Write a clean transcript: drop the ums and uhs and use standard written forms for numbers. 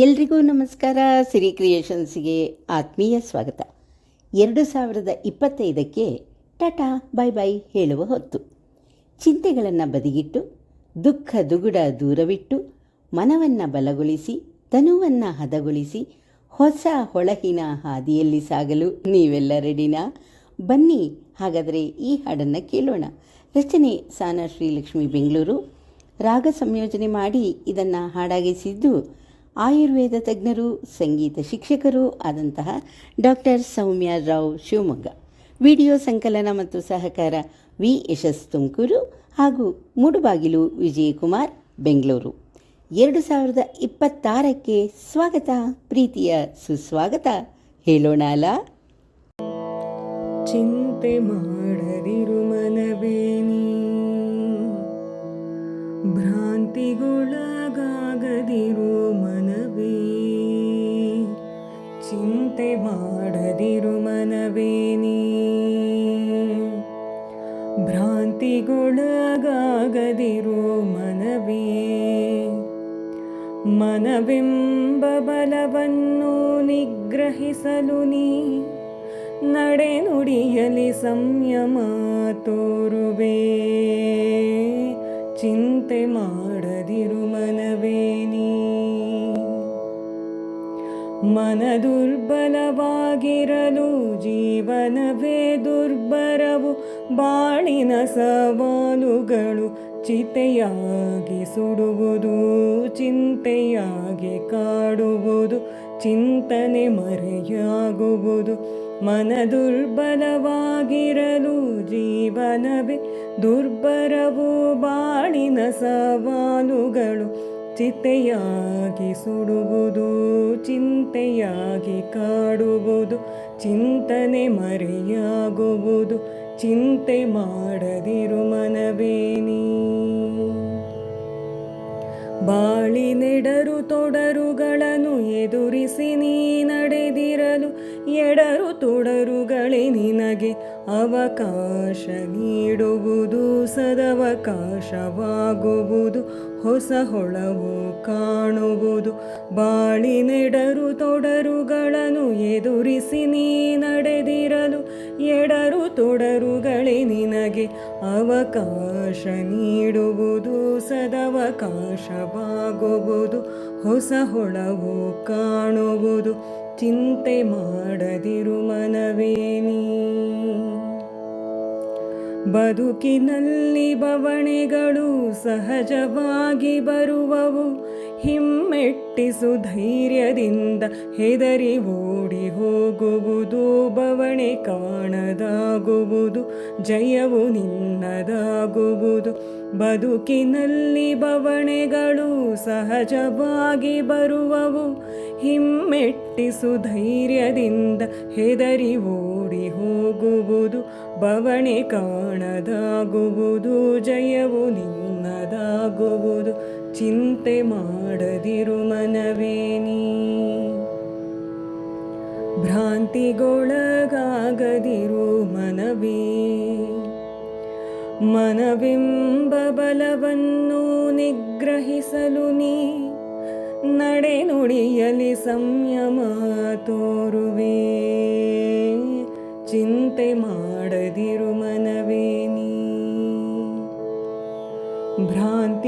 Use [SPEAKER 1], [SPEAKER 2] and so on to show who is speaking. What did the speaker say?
[SPEAKER 1] ಎಲ್ರಿಗೂ ನಮಸ್ಕಾರ. ಸಿರಿ ಕ್ರಿಯೇಷನ್ಸ್ಗೆ ಆತ್ಮೀಯ ಸ್ವಾಗತ. 2025ಕ್ಕೆ ಟಾಟಾ ಬೈ ಬೈ ಹೇಳುವ ಹೊತ್ತು. ಚಿಂತೆಗಳನ್ನು ಬದಿಗಿಟ್ಟು, ದುಃಖ ದುಗುಡ ದೂರವಿಟ್ಟು, ಮನವನ್ನು ಬಲಗೊಳಿಸಿ, ತನುವನ್ನು ಹದಗೊಳಿಸಿ, ಹೊಸ ಹೊಳಹಿನ ಹಾದಿಯಲ್ಲಿ ಸಾಗಲು ನೀವೆಲ್ಲ ರೆಡಿನಾ? ಬನ್ನಿ ಹಾಗಾದರೆ ಈ ಹಾಡನ್ನು ಕೇಳೋಣ. ರಚನೆ ಸಾನಾ ಶ್ರೀಲಕ್ಷ್ಮಿ ಬೆಂಗಳೂರು. ರಾಗ ಸಂಯೋಜನೆ ಮಾಡಿ ಇದನ್ನು ಹಾಡಾಗಿಸಿದ್ದು ಆಯುರ್ವೇದ ತಜ್ಞರು, ಸಂಗೀತ ಶಿಕ್ಷಕರೂ ಆದಂತಹ ಡಾಕ್ಟರ್ ಸೌಮ್ಯ ರಾವ್ ಶಿವಮೊಗ್ಗ. ವಿಡಿಯೋ ಸಂಕಲನ ಮತ್ತು ಸಹಕಾರ ವಿ ಯಶಸ್ ತುಮಕೂರು ಹಾಗೂ ಮೂಡುಬಾಗಿಲು ವಿಜಯಕುಮಾರ್ ಬೆಂಗಳೂರು. 2026ಕ್ಕೆ ಸ್ವಾಗತ, ಪ್ರೀತಿಯ ಸುಸ್ವಾಗತ ಹೇಳೋಣ ಅಲ್ಲ.
[SPEAKER 2] ಚಿಂತೆ ಮಾಡದಿರು ಮನವೇ ನೀ, ಭ್ರಾಂತಿಗೊಳಗಾಗದಿರು ಮನವೇ. ಚಿಂತೆ ಮಾಡದಿರು ಮನವೇ ನೀ, ಭ್ರಾಂತಿಗೊಳಗಾಗದಿರು ಮನವೇ. ಮನವೆಂಬ ಬಲವನ್ನು ನಿಗ್ರಹಿಸಲು ನೀ ನಡೆ ನುಡಿಯಲಿ ಸಂಯಮ ತೋರುವೆ. ಚಿಂತೆ ಮಾಡದಿರು ಮನವೇ ನೀ, ಮನ ದುರ್ಬಲವಾಗಿರಲು ಜೀವನವೇ ದುರ್ಬರವು. ಬಾಳಿನ ಸವಾಲುಗಳು ಚಿತೆಯಾಗಿ ಸುಡುವುದು, ಚಿಂತೆಯಾಗಿ ಕಾಡುವುದು, ಚಿಂತನೆ ಮರೆಯಾಗುವುದು. ಮನ ದುರ್ಬಲವಾಗಿರಲು ಜೀವನವೇ ದುರ್ಬರವು. ಬಾಳಿನ ಸವಾಲುಗಳು ಚಿತೆಯಾಗಿ ಸುಡುವುದು, ಚಿಂತೆಯಾಗಿ ಕಾಡುವುದು, ಚಿಂತನೆ ಮರೆಯಾಗುವುದು. ಚಿಂತೆ ಮಾಡದಿರು ಮನವೇ ನೀ, ಬಾಳಿನೆಡರು ತೊಡರುಗಳನ್ನು ಎದುರಿಸಿ ನೀ ನಡೆದಿರಲು. ಎಡರು ತೊಡರುಗಳೇ ನಿನಗೆ ಅವಕಾಶ ನೀಡುವುದು, ಸದವಕಾಶವಾಗುವುದು, ಹೊಸ ಹೊಳವು ಕಾಣುವುದು. ಬಾಳಿನೆಡರು ತೊಡರುಗಳನ್ನು ಎದುರಿಸಿ ನೀ ನಡೆದಿರಲು. ಎಡರು ತೊಡರುಗಳೇ ನಿನಗೆ ಅವಕಾಶ ನೀಡುವುದು, ಸದವಕಾಶವಾಗುವುದು, ಹೊಸ ಹೊಳವು ಕಾಣುವುದು. ಚಿಂತೆ ಮಾಡದಿರು ಮನವೇ ನೀ, ಬದುಕಿನಲ್ಲಿ ಬವಣೆಗಳು ಸಹಜವಾಗಿ ಬರುವವು. ಹಿಮ್ಮೆಟ್ಟಿಸು ಧೈರ್ಯದಿಂದ, ಹೆದರಿ ಓಡಿ ಹೋಗುವುದು. ಬವಣೆ ಕಾಣದಾಗುವುದು, ಜಯವು ನಿನ್ನದಾಗುವುದು. ಬದುಕಿನಲ್ಲಿ ಬವಣೆಗಳು ಸಹಜವಾಗಿ ಬರುವವು. ಹಿಮ್ಮೆಟ್ಟಿಸು ಧೈರ್ಯದಿಂದ, ಹೆದರಿ ಓಡಿ ಹೋಗುವುದು. ಬವಣೆ ಕಾಣದಾಗುವುದು, ಜಯವು ನಿನ್ನದಾಗುವುದು. ಚಿಂತೆ ಮಾಡದಿರು ಮನವೇ ನೀ, ಭ್ರಾಂತಿಗೊಳಗಾಗದಿರು ಮನವೇ. ಮನವೆಂಬ ಬಲವನ್ನು ನಿಗ್ರಹಿಸಲು ನೀ ನಡೆ ನುಡಿಯಲಿ ಸಂಯಮ ತೋರುವೆ. ಚಿಂತೆ ಮಾಡದಿರು ಮನವೇ ನೀ, ಭ್ರಾಂತಿಗೊಳಗಾಗದಿರು